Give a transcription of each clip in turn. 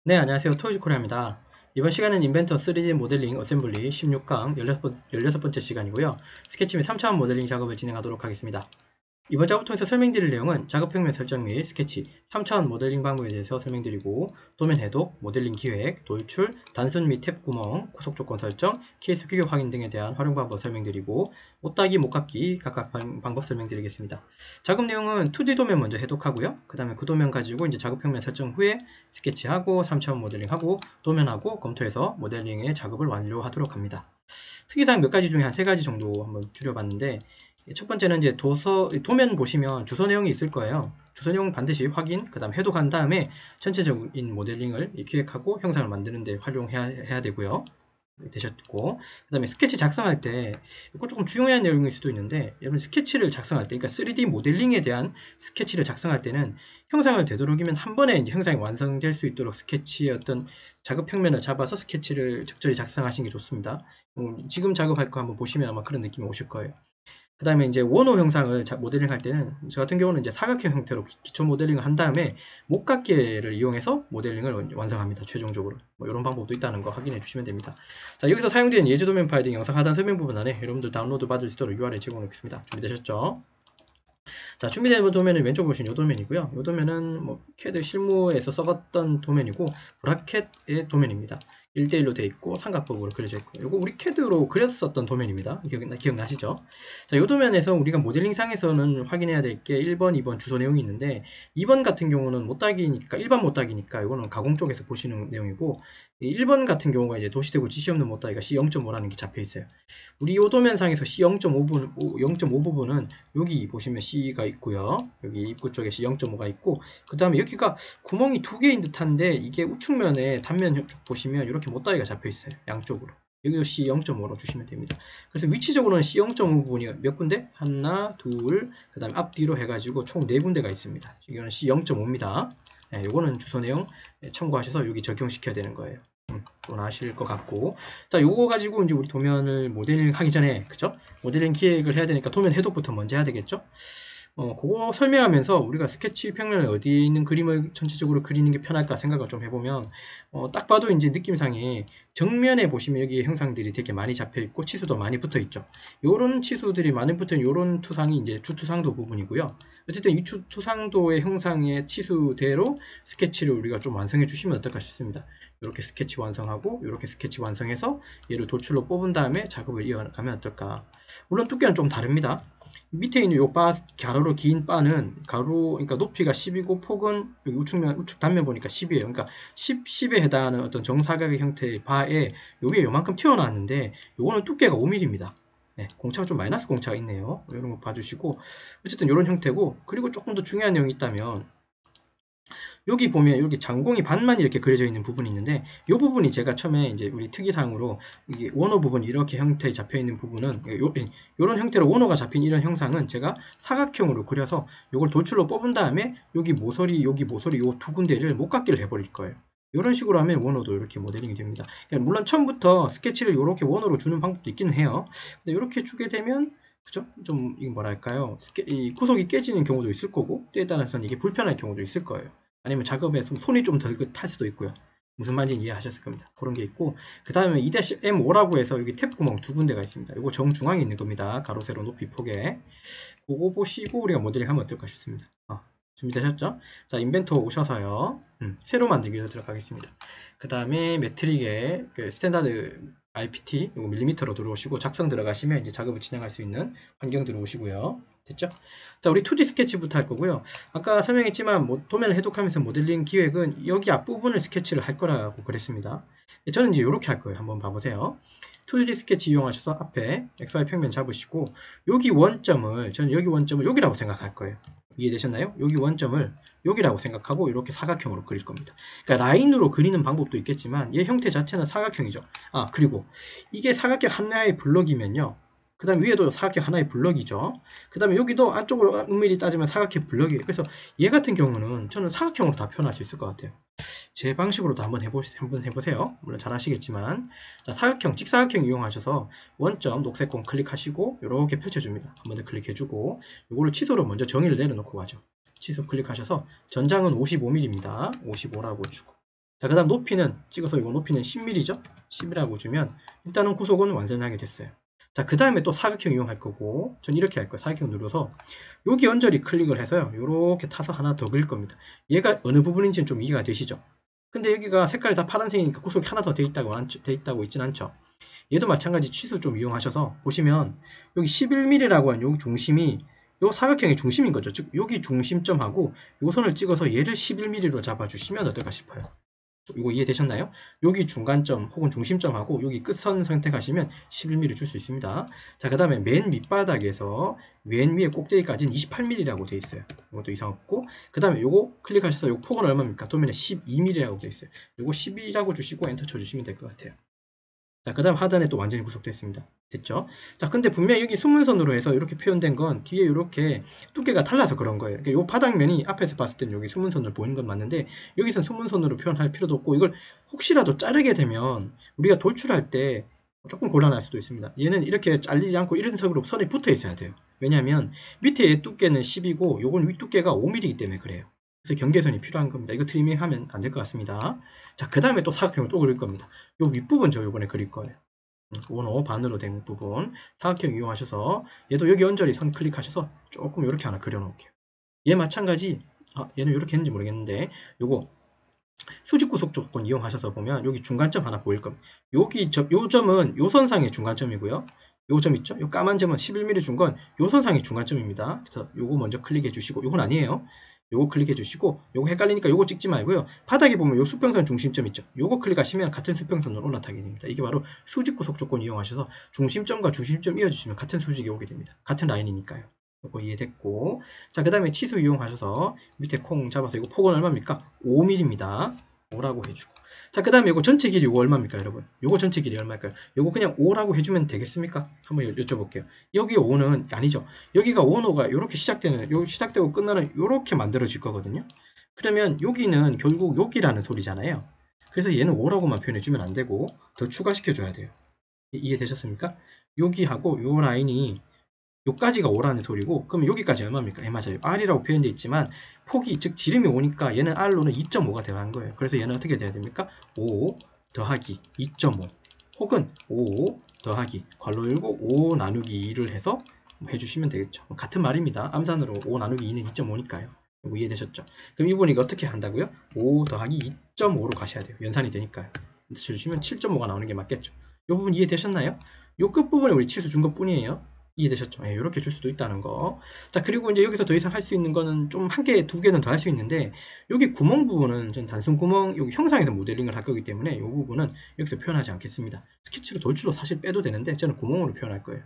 네, 안녕하세요. 토요즈코리아입니다. 이번 시간은 인벤터 3D 모델링 어셈블리 16강 16번째 시간이고요. 스케치 및 3차원 모델링 작업을 진행하도록 하겠습니다. 이번 작업 통해서 설명드릴 내용은 작업 평면 설정 및 스케치, 3차원 모델링 방법에 대해서 설명드리고, 도면 해독, 모델링 기획, 돌출, 단순 및 탭 구멍, 구속 조건 설정, 케이스 규격 확인 등에 대한 활용 방법 설명드리고, 못따기, 못깎기 각각 방법 설명드리겠습니다. 작업 내용은 2D 도면 먼저 해독하고요. 그 다음에 그 도면 가지고 이제 작업 평면 설정 후에 스케치하고 3차원 모델링하고 도면하고 검토해서 모델링의 작업을 완료하도록 합니다. 특이사항 몇 가지 중에 한 세 가지 정도 한번 줄여봤는데, 첫 번째는 이제 도면 보시면 주소 내용이 있을 거예요. 주소 내용 반드시 확인, 그 다음 해독한 다음에 전체적인 모델링을 기획하고 형상을 만드는 데 활용해야 되고요. 되셨고, 그 다음에 스케치 작성할 때 이거 조금 중요한 내용일 수도 있는데, 여러분 스케치를 작성할 때, 그러니까 3D 모델링에 대한 스케치를 작성할 때는 형상을 되도록이면 한 번에 이제 형상이 완성될 수 있도록 스케치의 어떤 작업 평면을 잡아서 스케치를 적절히 작성하시는 게 좋습니다. 지금 작업할 거 한번 보시면 아마 그런 느낌이 오실 거예요. 그 다음에 이제 원호 형상을 모델링 할 때는 저 같은 경우는 이제 사각형 형태로 기초 모델링을 한 다음에 목각계를 이용해서 모델링을 완성합니다. 최종적으로 뭐 이런 방법도 있다는 거 확인해 주시면 됩니다. 자, 여기서 사용된 예제 도면 파일 등 영상 하단 설명 부분 안에 여러분들 다운로드 받을 수 있도록 URL 제공해 놓겠습니다. 준비되셨죠? 자, 준비된 도면은 왼쪽 보시면 이 도면이고요. 이 도면은 뭐 CAD 실무에서 써봤던 도면이고 브라켓의 도면입니다. 1대1로 되어 있고 삼각법으로 그려져 있고, 이거 우리 CAD로 그렸었던 도면입니다. 기억나시죠? 자, 이 도면에서 우리가 모델링 상에서는 확인해야 될 게 1번, 2번 주소 내용이 있는데, 2번 같은 경우는 못따기니까, 일반 못따기니까 이거는 가공 쪽에서 보시는 내용이고, 1번 같은 경우가 이제 도시대구 지시 없는 못따기가 C0.5라는 게 잡혀 있어요. 우리 요 도면상에서 C0.5 부분은 여기 보시면 C가 있고요. 여기 입구 쪽에 C0.5가 있고, 그 다음에 여기가 구멍이 두 개인 듯한데, 이게 우측면에 단면 쪽 보시면 이렇게 못다이가 잡혀 있어요. 양쪽으로. 여기도 C0.5로 주시면 됩니다. 그래서 위치적으로는 C0.5 부분이 몇 군데? 하나, 둘, 그 다음에 앞뒤로 해가지고 총 4군데가 있습니다. 이거는 C0.5입니다. 네, 요거는 주소 내용 참고하셔서 여기 적용시켜야 되는 거예요. 그건 아실 것 같고, 자, 요거 가지고 이제 우리 도면을 모델링 하기 전에, 그죠? 모델링 기획을 해야 되니까 도면 해독부터 먼저 해야 되겠죠? 그거 설명하면서 우리가 스케치 평면에 어디에 있는 그림을 전체적으로 그리는 게 편할까 생각을 좀 해보면, 딱 봐도 이제 느낌상에 정면에 보시면 여기 형상들이 되게 많이 잡혀 있고 치수도 많이 붙어 있죠. 요런 치수들이 많이 붙은 요런 투상이 이제 주투상도 부분이고요. 어쨌든 이 주투상도의 형상의 치수대로 스케치를 우리가 좀 완성해 주시면 어떨까 싶습니다. 이렇게 스케치 완성하고 이렇게 스케치 완성해서 얘를 도출로 뽑은 다음에 작업을 이어가면 어떨까. 물론 두께는 좀 다릅니다. 밑에 있는 요 바, 가로로 긴 바는 가로, 그러니까 높이가 10이고 폭은 여기 우측 단면 보니까 10이에요. 그러니까 10에 해당하는 어떤 정사각의 형태의 바에 요 위에 요만큼 튀어나왔는데, 요거는 두께가 5mm입니다. 네, 공차가 좀 마이너스 공차가 있네요. 이런 거 봐주시고, 어쨌든 이런 형태고, 그리고 조금 더 중요한 내용이 있다면, 여기 보면 여기 장공이 반만 이렇게 그려져 있는 부분이 있는데, 이 부분이 제가 처음에 이제 우리 특이사항으로 이게 원호 부분 이렇게 형태에 잡혀 있는 부분은 요런 형태로 원호가 잡힌 이런 형상은 제가 사각형으로 그려서 요걸 돌출로 뽑은 다음에 여기 모서리 요 두 군데를 목깎이를 해버릴 거예요. 이런 식으로 하면 원호도 이렇게 모델링이 됩니다. 그러니까 물론 처음부터 스케치를 이렇게 원호로 주는 방법도 있기는 해요. 근데 이렇게 주게 되면, 그죠? 좀, 이 뭐랄까요? 이 구석이 깨지는 경우도 있을 거고, 때에 따라서는 이게 불편할 경우도 있을 거예요. 아니면 작업에 손이 좀 덜 탈 수도 있고요. 무슨 말인지 이해하셨을 겁니다. 그런 게 있고, 그 다음에 2-M5라고 해서 여기 탭 구멍 두 군데가 있습니다. 이거 정중앙에 있는 겁니다. 가로, 세로, 높이, 폭에. 그거 보시고 우리가 모델링 하면 어떨까 싶습니다. 준비되셨죠? 자, 인벤토 오셔서요. 새로 만들기로 들어가겠습니다. 그 다음에 매트릭에 그 스탠다드 IPT 이거 밀리미터로 들어오시고 작성 들어가시면 이제 작업을 진행할 수 있는 환경 들어오시고요. 됐죠? 자, 우리 2D 스케치부터 할 거고요. 아까 설명했지만 도면을 해독하면서 모델링 기획은 여기 앞부분을 스케치를 할 거라고 그랬습니다. 저는 이제 이렇게 할 거예요. 한번 봐보세요. 2D 스케치 이용하셔서 앞에 XY 평면 잡으시고, 저는 여기 원점을 여기라고 생각할 거예요. 이해되셨나요? 여기 원점을 여기라고 생각하고 이렇게 사각형으로 그릴 겁니다. 그러니까 라인으로 그리는 방법도 있겠지만 얘 형태 자체는 사각형이죠. 그리고 이게 사각형 하나의 블럭이면요, 그 다음 위에도 사각형 하나의 블럭이죠. 그 다음에 여기도 안쪽으로 은밀히 따지면 사각형 블럭이에요. 그래서 얘 같은 경우는 저는 사각형으로 다 표현할 수 있을 것 같아요. 제 방식으로도 한번 해보세요. 물론 잘 하시겠지만, 자, 사각형, 직사각형 이용하셔서 원점 녹색공 클릭하시고 이렇게 펼쳐줍니다. 한번 더 클릭해주고 이거를 치수로 먼저 정의를 내려놓고 가죠. 치수 클릭하셔서 전장은 55mm입니다. 55라고 주고, 자, 그 다음 높이는 찍어서 이거 높이는 10mm죠? 10이라고 주면 일단은 구속은 완전하게 됐어요. 자, 그 다음에 또 사각형 이용할 거고, 전 이렇게 할 거예요. 사각형 눌러서 여기 언저리 클릭을 해서요, 요렇게 타서 하나 더 그릴 겁니다. 얘가 어느 부분인지는 좀 이해가 되시죠? 근데 여기가 색깔이 다 파란색이니까 구속이 하나 더 돼 있다고 있진 않죠. 얘도 마찬가지 치수 좀 이용하셔서 보시면 여기 11mm라고 한 여기 중심이 요 사각형의 중심인 거죠. 즉 여기 중심점하고 요 선을 찍어서 얘를 11mm로 잡아주시면 어떨까 싶어요. 이거 이해되셨나요? 여기 중간점 혹은 중심점하고 여기 끝선 선택하시면 11mm 줄 수 있습니다. 자, 그 다음에 맨 밑바닥에서 맨 위에 꼭대기까지는 28mm라고 되어 있어요. 이것도 이상 없고, 그 다음에 요거 클릭하셔서 요 폭은 얼마입니까? 도면에 12mm라고 되어 있어요. 요거 12라고 주시고 엔터 쳐주시면 될 것 같아요. 자, 그 다음 하단에 또 완전히 구속됐습니다. 됐죠? 자, 근데 분명히 여기 숨문선으로 해서 이렇게 표현된 건 뒤에 이렇게 두께가 달라서 그런 거예요. 그러니까 요 바닥면이 앞에서 봤을 때는 여기 숨문선으로 보이는 건 맞는데 여기선 숨문선으로 표현할 필요도 없고, 이걸 혹시라도 자르게 되면 우리가 돌출할 때 조금 곤란할 수도 있습니다. 얘는 이렇게 잘리지 않고 이런 식으로 선이 붙어 있어야 돼요. 왜냐하면 밑에 두께는 10이고 요건 윗두께가 5mm이기 때문에 그래요. 그래서 경계선이 필요한 겁니다. 이거 트리밍하면 안 될 것 같습니다. 자, 그 다음에 또 사각형을 또 그릴 겁니다. 요 윗부분 저 요번에 그릴 거예요. 원호 반으로 된 부분 사각형 이용하셔서 얘도 여기 언저리 선 클릭하셔서 조금 이렇게 하나 그려 놓을게요. 얘 마찬가지, 얘는 이렇게 했는지 모르겠는데 요거 수직구속 조건 이용하셔서 보면 여기 중간점 하나 보일 겁니다. 여기 요 점은 요 선상의 중간점이고요. 요 점 있죠? 요 까만 점은 11mm 준 건 요 선상의 중간점입니다. 그래서 요거 먼저 클릭해 주시고, 요건 아니에요. 요거 클릭해 주시고, 요거 헷갈리니까 요거 찍지 말고요. 바닥에 보면 요 수평선 중심점 있죠? 요거 클릭하시면 같은 수평선으로 올라타게 됩니다. 이게 바로 수직구속 조건 이용하셔서 중심점과 중심점 이어주시면 같은 수직이 오게 됩니다. 같은 라인이니까요. 요거 이해됐고, 자, 그 다음에 치수 이용하셔서 밑에 콩 잡아서 이거 폭은 얼마입니까? 5mm입니다. 5라고 해주고, 자, 그 다음에 이거 전체 길이 이거 얼마입니까, 여러분? 요거 전체 길이 얼마일까요? 요거 그냥 5라고 해주면 되겠습니까? 한번 여쭤볼게요. 여기 5는 아니죠. 여기가 원호가 이렇게 시작되는, 요 시작되고 끝나는 요렇게 만들어질 거거든요. 그러면 여기는 결국 여기라는 소리잖아요. 그래서 얘는 5라고만 표현해주면 안 되고 더 추가시켜줘야 돼요. 이해되셨습니까? 여기하고 요 라인이 요까지가 5라는 소리고, 그럼 여기까지 얼마입니까? 예, 맞아요. R이라고 표현되어 있지만 폭이, 즉 지름이 5니까 얘는 R로는 2.5가 들어간 거예요. 그래서 얘는 어떻게 돼야 됩니까? 5 더하기 2.5 혹은 5 더하기 괄호 열고 5 나누기 2를 해서 해주시면 되겠죠. 같은 말입니다. 암산으로 5 나누기 2는 2.5니까요. 이거 이해되셨죠? 그럼 이분이 이거 어떻게 한다고요? 5 더하기 2.5로 가셔야 돼요. 연산이 되니까요. 주시면 7.5가 나오는 게 맞겠죠. 이 부분 이해되셨나요? 요 끝부분에 우리 치수 준 것 뿐이에요. 이해되셨죠? 예, 이렇게 줄 수도 있다는 거. 자, 그리고 이제 여기서 더 이상 할 수 있는 거는 좀 한 개, 두 개는 더 할 수 있는데, 여기 구멍 부분은 전 단순 구멍, 여기 형상에서 모델링을 할 거기 때문에 이 부분은 여기서 표현하지 않겠습니다. 스케치로 돌출로 사실 빼도 되는데 저는 구멍으로 표현할 거예요.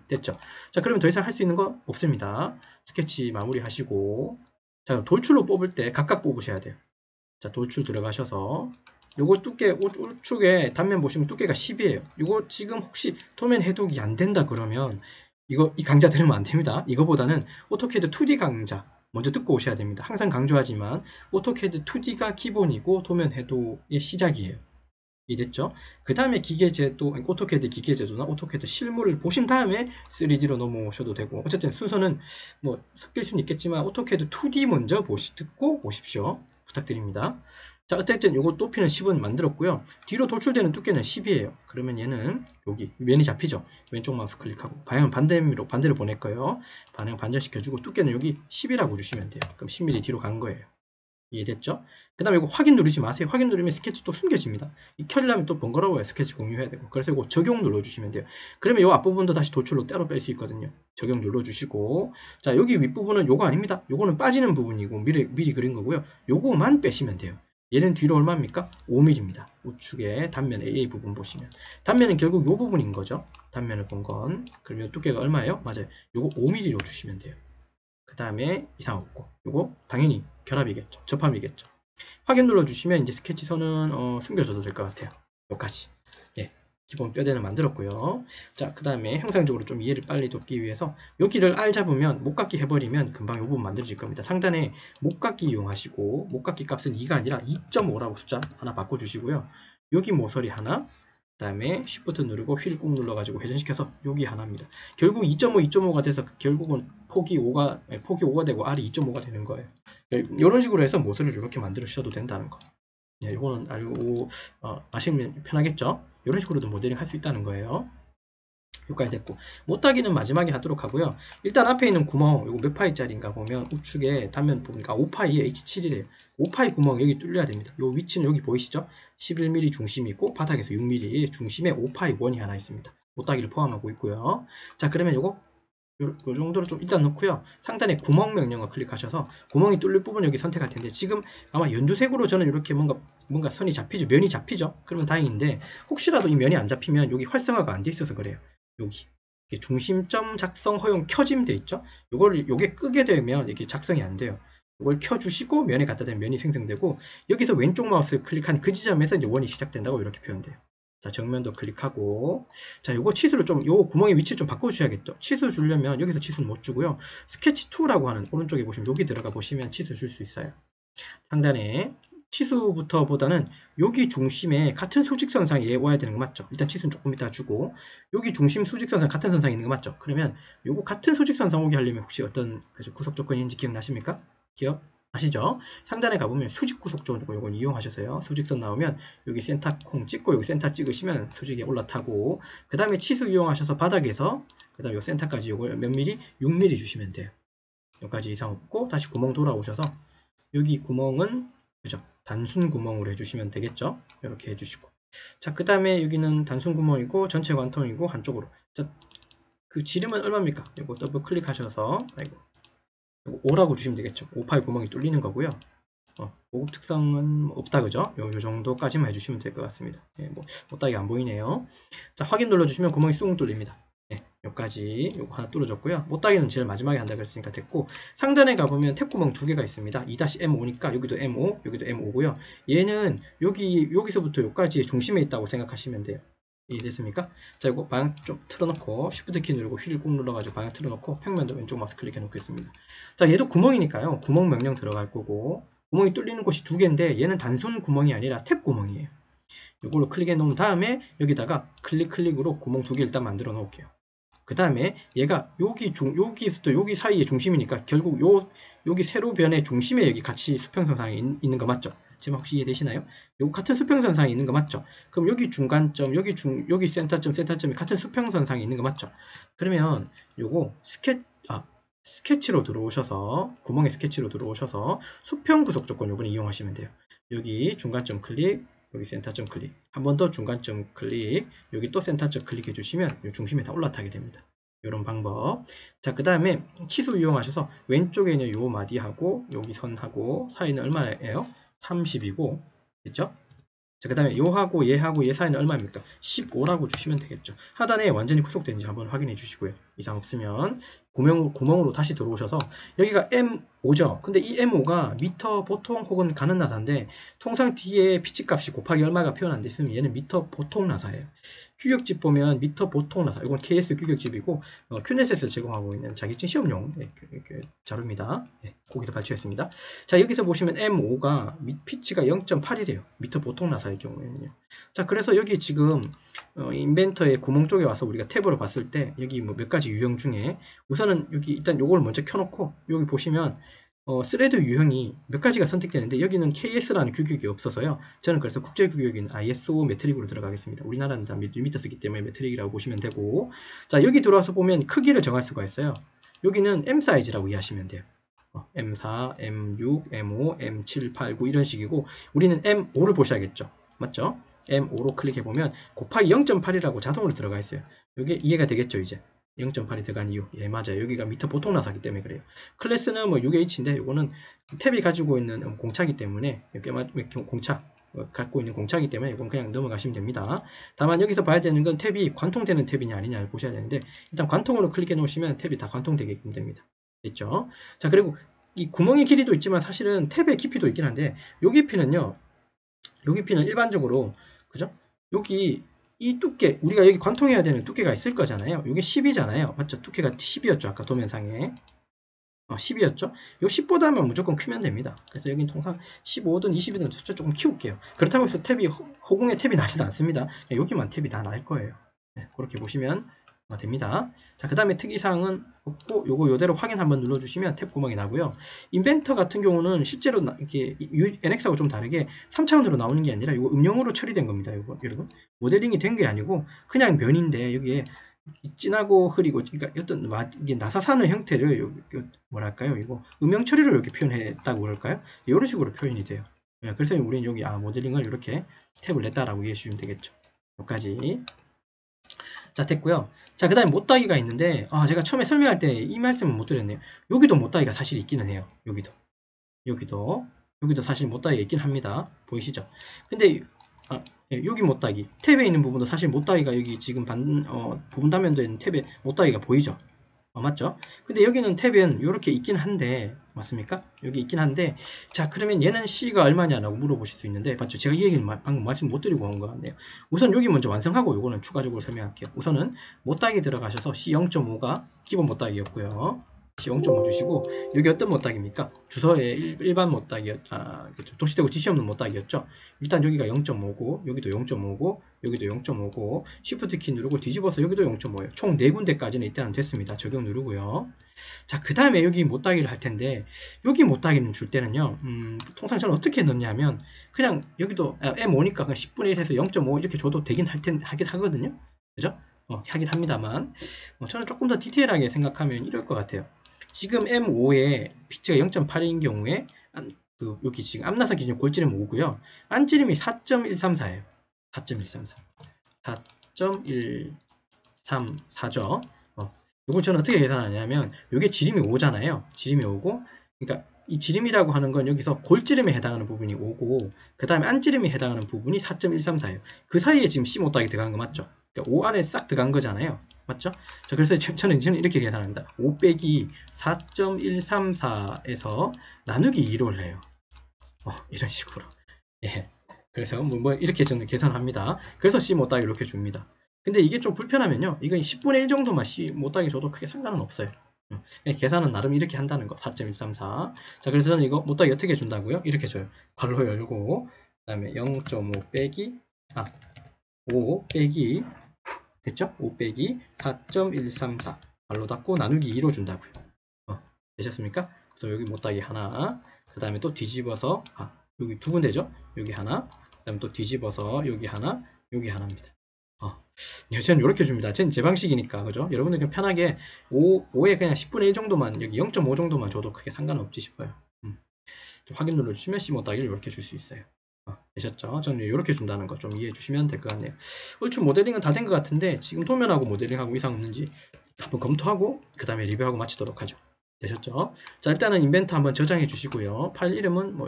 됐죠? 자, 그러면 더 이상 할 수 있는 거 없습니다. 스케치 마무리 하시고, 자, 돌출로 뽑을 때 각각 뽑으셔야 돼요. 자, 돌출 들어가셔서 요거 두께, 우측에 단면 보시면 두께가 10이에요. 요거 지금 혹시 도면 해독이 안 된다 그러면 이 강좌 들으면 안 됩니다. 이거보다는 오토캐드 2D 강좌 먼저 듣고 오셔야 됩니다. 항상 강조하지만 오토캐드 2D가 기본이고 도면 해독의 시작이에요. 이해됐죠? 그 다음에 기계제도, 오토캐드 기계제도나 오토캐드 실물을 보신 다음에 3D로 넘어오셔도 되고, 어쨌든 순서는 뭐 섞일 수는 있겠지만 오토캐드 2D 먼저 듣고 오십시오. 부탁드립니다. 자, 어쨌든 요거 높이는 10은 만들었고요. 뒤로 돌출되는 두께는 10이에요. 그러면 얘는 여기 면이 잡히죠. 왼쪽 마우스 클릭하고 방향 반대로 보낼 거예요. 방향 반전시켜주고 두께는 여기 10이라고 주시면 돼요. 그럼 10mm 뒤로 간 거예요. 이해됐죠? 그 다음에 이거 확인 누르지 마세요. 확인 누르면 스케치 또 숨겨집니다. 이 켜려면 또 번거로워요. 스케치 공유해야 되고. 그래서 이거 적용 눌러주시면 돼요. 그러면 이 앞부분도 다시 돌출로 따로 뺄 수 있거든요. 적용 눌러주시고, 자, 여기 윗부분은 요거 아닙니다. 요거는 빠지는 부분이고 미리 그린 거고요. 요거만 빼시면 돼요. 얘는 뒤로 얼마입니까? 5mm입니다. 우측에 단면 AA 부분 보시면 단면은 결국 요 부분인 거죠. 단면을 본 건. 그러면 두께가 얼마예요? 맞아요. 요거 5mm로 주시면 돼요. 그 다음에 이상 없고, 요거 당연히 결합이겠죠. 접함이겠죠. 확인 눌러주시면 이제 스케치 선은 숨겨줘도 될 것 같아요. 여기까지. 예, 기본 뼈대는 만들었고요. 자, 그 다음에 형상적으로 좀 이해를 빨리 돕기 위해서 여기를 R 잡으면 못깎기 해버리면 금방 요 부분 만들어질 겁니다. 상단에 못깎기 이용하시고, 못깎기 값은 2가 아니라 2.5라고 숫자 하나 바꿔주시고요. 여기 모서리 하나, 그 다음에 Shift 누르고 휠 꾹 눌러가지고 회전시켜서 여기 하나입니다. 결국 2.5, 2.5가 돼서 결국은 폭이 5가 되고 R이 2.5가 되는 거예요. 이런 식으로 해서 모서리를 이렇게 만들어 주셔도 된다는 거. 네, 이거는 알고 아시면 편하겠죠? 이런 식으로도 모델링 할 수 있다는 거예요. 여기까지 됐고, 못따기는 마지막에 하도록 하고요. 일단 앞에 있는 구멍, 이거 몇 파이짜리인가 보면 우측에 단면 보니까 5파이에 H7이래요. 5파이 구멍 여기 뚫려야 됩니다. 요 위치는 여기 보이시죠? 11mm 중심이 있고 바닥에서 6mm 중심에 5파이 원이 하나 있습니다. 못따기를 포함하고 있고요. 자, 그러면 요거 요 정도로 좀 일단 넣고요. 상단에 구멍 명령어 클릭하셔서 구멍이 뚫릴 부분 여기 선택할 텐데, 지금 아마 연두색으로 저는 이렇게 뭔가 선이 잡히죠. 면이 잡히죠. 그러면 다행인데, 혹시라도 이 면이 안 잡히면 여기 활성화가 안 돼 있어서 그래요. 여기 중심점 작성 허용 켜짐 돼 있죠. 요게 끄게 되면 이게 작성이 안 돼요. 이걸 켜주시고 면에 갖다 대면 면이 생성되고, 여기서 왼쪽 마우스 클릭한 그 지점에서 이제 원이 시작된다고 이렇게 표현돼요. 자, 정면도 클릭하고, 자, 요거 치수를 좀, 요 구멍의 위치 좀 바꿔주셔야겠죠. 치수 주려면 여기서 치수는 못 주고요. 스케치 2라고 하는 오른쪽에 보시면 여기 들어가 보시면 치수 줄 수 있어요. 상단에 치수부터 보다는 여기 중심에 같은 수직선상에 와야 되는 거 맞죠? 일단 치수는 조금 이따 주고, 여기 중심 수직선상 같은 선상에 있는 거 맞죠? 그러면 요거 같은 수직선상 오게 하려면 혹시 어떤 구속 조건이 있는지 기억나십니까? 기억나시죠? 상단에 가보면 수직 구속 조건 요걸 이용하셔서요. 수직선 나오면 여기 센터 콩 찍고 여기 센터 찍으시면 수직에 올라타고, 그 다음에 치수 이용하셔서 바닥에서 그 다음에 요 센터까지 요걸 몇 미리? 6mm 주시면 돼요. 여기까지 이상 없고, 다시 구멍 돌아오셔서 여기 구멍은 그죠? 단순 구멍으로 해주시면 되겠죠? 이렇게 해주시고, 자, 그 다음에 여기는 단순 구멍이고 전체 관통이고 한쪽으로. 자, 그 지름은 얼마입니까? 이거 더블 클릭하셔서, 아이고, 이거 5라고 주시면 되겠죠? 5파이 구멍이 뚫리는 거고요. 보급 특성은 없다, 그죠? 요 정도까지만 해주시면 될 것 같습니다. 예, 따위가 안 보이네요. 자, 확인 눌러주시면 구멍이 쑥 뚫립니다. 네, 여기까지 요거 하나 뚫어줬고요. 못따기는 제일 마지막에 한다 그랬으니까 됐고, 상단에 가보면 탭구멍 두 개가 있습니다. 2-M5니까 여기도 M5, 여기도 M5고요. 얘는 여기서부터 여기까지 중심에 있다고 생각하시면 돼요. 이해됐습니까? 자, 이거 방향 좀 틀어놓고 쉬프트 키 누르고 휠 꾹 눌러가지고 방향 틀어놓고 평면도 왼쪽 마우스 클릭해 놓겠습니다. 자, 얘도 구멍이니까요. 구멍 명령 들어갈 거고, 구멍이 뚫리는 곳이 두 개인데 얘는 단순 구멍이 아니라 탭 구멍이에요. 이걸로 클릭해 놓은 다음에 여기다가 클릭으로 구멍 두 개 일단 만들어 놓을게요. 그 다음에 얘가 여기부터 여기 사이에 중심이니까 결국 여기 세로변의 중심에 여기 같이 수평선상에 있는 거 맞죠? 지금 혹시 이해되시나요? 요 같은 수평선상에 있는 거 맞죠? 그럼 여기 중간점, 여기 센터점이 같은 수평선상에 있는 거 맞죠? 그러면 요거 스케치로 들어오셔서, 구멍의 스케치로 들어오셔서 수평 구속 조건 요번에 이용하시면 돼요. 여기 중간점 클릭, 여기 센터점 클릭, 한 번 더 중간점 클릭, 여기 또 센터점 클릭해 주시면 중심에 다 올라타게 됩니다. 이런 방법. 자, 그 다음에 치수 이용하셔서 왼쪽에 있는 요 마디하고 여기 선하고 사이는 얼마예요? 30이고, 됐죠? 자, 그 다음에 요하고 얘 사이는 얼마입니까? 15라고 주시면 되겠죠. 하단에 완전히 구속된지 한번 확인해 주시고요. 이상 없으면 구멍으로 다시 들어오셔서, 여기가 M5죠. 근데 이 M5가 미터 보통 혹은 가는 나사인데, 통상 뒤에 피치 값이 곱하기 얼마가 표현 안 돼 있으면 얘는 미터 보통 나사예요. 규격집 보면 미터 보통 나사, 이건 KS 규격집이고 큐넷에서 제공하고 있는 자격증 시험용 자료입니다. 거기서 발췌했습니다. 자, 여기서 보시면 M5가 피치가 0.8이래요. 미터 보통 나사의 경우에는요. 자, 그래서 여기 지금 인벤터의 구멍 쪽에 와서 우리가 탭으로 봤을 때 여기 몇 가지 유형 중에 우선은 여기 일단 요걸 먼저 켜놓고, 여기 보시면 스레드 유형이 몇 가지가 선택되는데 여기는 KS라는 규격이 없어서요. 저는 그래서 국제 규격인 ISO 메트릭으로 들어가겠습니다. 우리나라는 다 밀리미터 쓰기 때문에 메트릭이라고 보시면 되고, 자, 여기 들어와서 보면 크기를 정할 수가 있어요. 여기는 M 사이즈라고 이해하시면 돼요. M4, M6, M5, M7, 8, 9 이런 식이고, 우리는 M5를 보셔야겠죠. 맞죠? M5로 클릭해보면 곱하기 0.8이라고 자동으로 들어가 있어요. 이게 이해가 되겠죠, 이제? 0.8이 들어간 이유. 예, 맞아요. 여기가 미터 보통 나사기 때문에 그래요. 클래스는 뭐 6H인데 이거는 탭이 가지고 있는 공차기 때문에, 공차 갖고 있는 공차기 때문에 이건 그냥 넘어가시면 됩니다. 다만 여기서 봐야 되는 건 탭이 관통되는 탭이냐 아니냐를 보셔야 되는데, 일단 관통으로 클릭해 놓으시면 탭이 다 관통되게끔 됩니다. 됐죠? 자, 그리고 이 구멍의 길이도 있지만 사실은 탭의 깊이도 있긴 한데, 요 깊이는 일반적으로, 그죠? 여기 이 두께, 우리가 여기 관통해야 되는 두께가 있을 거잖아요. 이게 10이잖아요. 맞죠? 두께가 10이었죠. 아까 도면상에. 10이었죠? 요 10보다만 무조건 크면 됩니다. 그래서 여긴 통상 15든 20이든 숫자 조금 키울게요. 그렇다고 해서 허공에 탭이 나지도 않습니다. 여기만 탭이 다 날 거예요. 네, 그렇게 보시면 됩니다. 자, 그 다음에 특이사항은 없고 요거 요대로 확인 한번 눌러주시면 탭 구멍이 나고요. 인벤터 같은 경우는 실제로 이렇게 NX하고 좀 다르게 3차원으로 나오는 게 아니라 이거 음영으로 처리된 겁니다. 요거 여러분 모델링이 된 게 아니고 그냥 면인데 여기에 진하고 흐리고 그러니까 어떤 이게 나사사는 형태를 뭐랄까요 이거 음영 처리로 이렇게 표현했다고 그럴까요? 이런 식으로 표현이 돼요. 그래서 우리는 여기 모델링을 이렇게 탭을 냈다라고 이해해 주시면 되겠죠. 여기까지. 자, 됐고요. 자, 그 다음에 못따기가 있는데 제가 처음에 설명할 때 이 말씀을 못 드렸네요. 여기도 못따기가 사실 있기는 해요. 여기도 사실 못따기가 있긴 합니다. 보이시죠? 근데 여기 못따기 탭에 있는 부분도 사실 못따기가 여기 지금 부분 단면도에 있는 탭에 못따기가 보이죠? 맞죠? 근데 여기는 탭은 이렇게 있긴 한데 맞습니까? 여기 있긴 한데 자 그러면 얘는 C가 얼마냐라고 물어보실 수 있는데 맞죠? 제가 이 얘기는 방금 말씀 못 드리고 온 것 같네요. 우선 여기 먼저 완성하고 요거는 추가적으로 설명할게요. 우선은 못따기 들어가셔서 C 0.5가 기본 못따기였고요. C 0.5 주시고 여기 어떤 못따기입니까? 주소에 일반 그렇죠. 도시되고 지시 없는 못따기였죠. 일단 여기가 0.5고 여기도 0.5고 여기도 0.5고 Shift 키 누르고 뒤집어서 여기도 0.5예요. 총 4군데까지는 일단은 됐습니다. 적용 누르고요. 자, 그 다음에 여기 못따기를 할 텐데 여기 못따기는 줄 때는요. 통상 저는 어떻게 넣냐면 그냥 여기도 M5니까 그냥 10분의 1 해서 0.5 이렇게 줘도 되긴 하긴 하거든요. 그죠? 하긴 합니다만 저는 조금 더 디테일하게 생각하면 이럴 것 같아요. 지금 M5의 피치가 0.8인 경우에 여기 지금 앞나사 기준 골지름 5고요. 안지름이 4.134예요. 4.134. 4.134죠. 이걸 저는 어떻게 계산하냐면 이게 지름이 5잖아요. 지름이 5고 그러니까 이 지름이라고 하는 건 여기서 골지름에 해당하는 부분이 5고 그 다음에 안지름에 해당하는 부분이 4.134예요. 그 사이에 지금 C 못따기 들어간 거 맞죠? 그러니까 5 안에 싹 들어간 거잖아요. 맞죠? 자, 그래서 저는 이렇게 계산합니다. 5 빼기 4.134에서 나누기 2를 해요. 이런 식으로. 예. 그래서 이렇게 저는 계산합니다. 그래서 C 못따기 이렇게 줍니다. 근데 이게 좀 불편하면요. 이건 10분의 1 정도만 C 못따기 줘도 크게 상관은 없어요. 계산은 나름 이렇게 한다는 거. 4.134. 자, 그래서 저는 이거 못따기 어떻게 준다고요? 이렇게 줘요. 괄호 열고 그 다음에 0.5 빼기 5 빼기 됐죠? 5 빼기 4.134 괄호 닫고 나누기 2로 준다고요. 되셨습니까? 그래서 여기 못따기 하나 그 다음에 또 뒤집어서 여기 두 군데죠? 여기 하나 그 다음에 또 뒤집어서 여기 하나입니다. 저는 이렇게 줍니다. 제 방식이니까 그죠? 여러분들 그냥 편하게 5에 그냥 10분의 1 정도만 여기 0.5 정도만 줘도 크게 상관없지 싶어요. 확인 눌러주시면 C 못따기를 이렇게 줄 수 있어요. 되셨죠? 저는 이렇게 준다는 거 좀 이해해 주시면 될 것 같네요. 얼추 모델링은 다 된 것 같은데 지금 도면하고 모델링하고 이상 없는지 한번 검토하고 그 다음에 리뷰하고 마치도록 하죠. 되셨죠? 자, 일단은 인벤터 한번 저장해 주시고요. 파일 이름은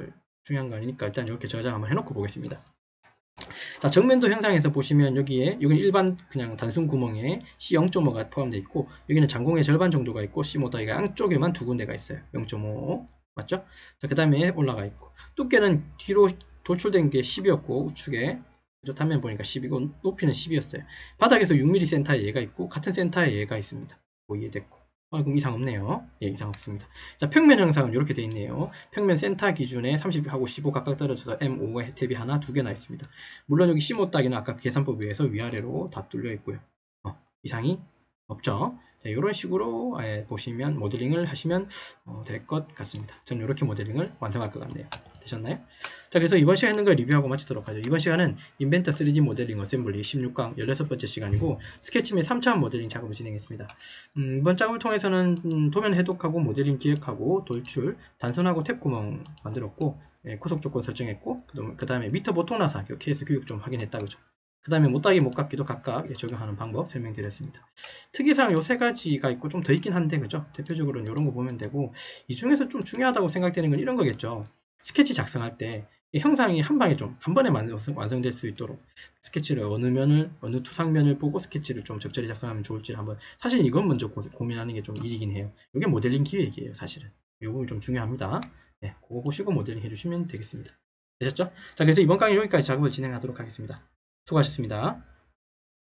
중요한 거 아니니까 일단 이렇게 저장 한번 해놓고 보겠습니다. 자, 정면도 형상에서 보시면 여기는 일반 그냥 단순 구멍에 C 0.5가 포함되어 있고 여기는 장공의 절반 정도가 있고 C 못따기가 양쪽에만 두 군데가 있어요. 0.5 맞죠? 자, 그 다음에 올라가 있고 두께는 뒤로 돌출된 게 10이었고 우측에 단면 보니까 10이고 높이는 10이었어요. 바닥에서 6mm 센터에 얘가 있고 같은 센터에 얘가 있습니다. 이해됐고 그럼 이상 없네요. 예, 이상 없습니다. 자, 평면 형상은 이렇게 되어 있네요. 평면 센터 기준에 30하고 15 각각 떨어져서 M5가 탭이 하나, 두 개나 있습니다. 물론 여기 C 못따기는 아까 그 계산법에 의해서 위아래로 다 뚫려 있고요. 이상이 없죠. 자, 이런 식으로 보시면 모델링을 하시면 될 것 같습니다. 저는 이렇게 모델링을 완성할 것 같네요. 되셨나요? 자, 그래서 이번 시간 했는 걸 리뷰하고 마치도록 하죠. 이번 시간은 인벤터 3D 모델링 어셈블리 16강 16번째 시간이고 스케치 및 3차원 모델링 작업을 진행했습니다. 이번 작업을 통해서는 도면 해독하고 모델링 기획하고 돌출, 단선하고 탭 구멍 만들었고 구속 조건 설정했고 그 다음에 미터 보통 나사 케이스 교육 좀 확인했다 그죠. 그 다음에 못따기 못깎기도 각각 적용하는 방법 설명드렸습니다. 특이사항 요 세 가지가 있고 좀 더 있긴 한데 그죠? 대표적으로는 이런 거 보면 되고 이 중에서 좀 중요하다고 생각되는 건 이런 거겠죠. 스케치 작성할 때 이 형상이 한 방에 좀 한 번에 완성될 수 있도록 스케치를 어느 투상면을 보고 스케치를 좀 적절히 작성하면 좋을지 한번 사실 이건 먼저 고민하는 게 좀 일이긴 해요. 이게 모델링 기획이에요 사실은. 이 부분이 좀 중요합니다. 네, 그거 보시고 모델링 해주시면 되겠습니다. 되셨죠? 자, 그래서 이번 강의 여기까지 작업을 진행하도록 하겠습니다. 수고하셨습니다.